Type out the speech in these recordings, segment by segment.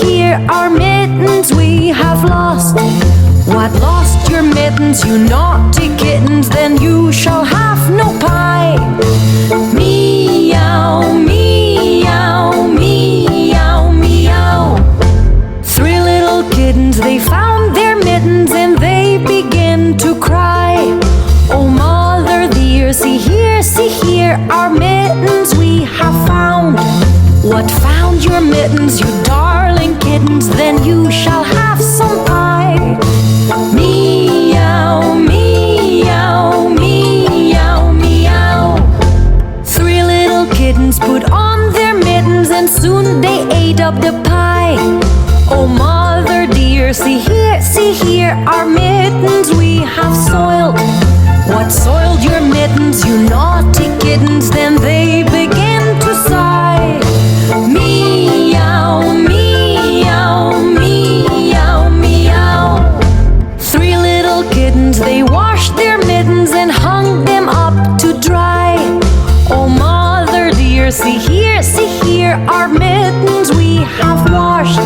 here, our mittens we have lost. What, lost your mittens, you naughty kittens? Then you shall have no pie. Meow, meow, meow, meow. Three little kittens, they found their mittens and they began to cry. Oh mother dear, see here, our mittens we have found. What, found your mittens, you darling kittens? Then you shall have some pie. Meow, meow, meow, meow. Three little kittens put on their mittens and soon they ate up the pie. Oh mother dear, see here, our mittens we have soiled. What, soiled your mittens, you naughty kittens? Then they began to sigh. Meow, meow, meow, meow. Three little kittens, they washed their mittens and hung them up to dry. Oh mother dear, see here, our mittens we have washed.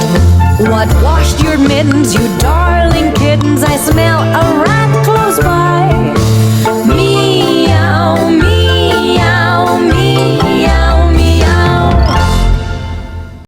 What, washed your mittens, you darling kittens? I smell a rat close by. Meow,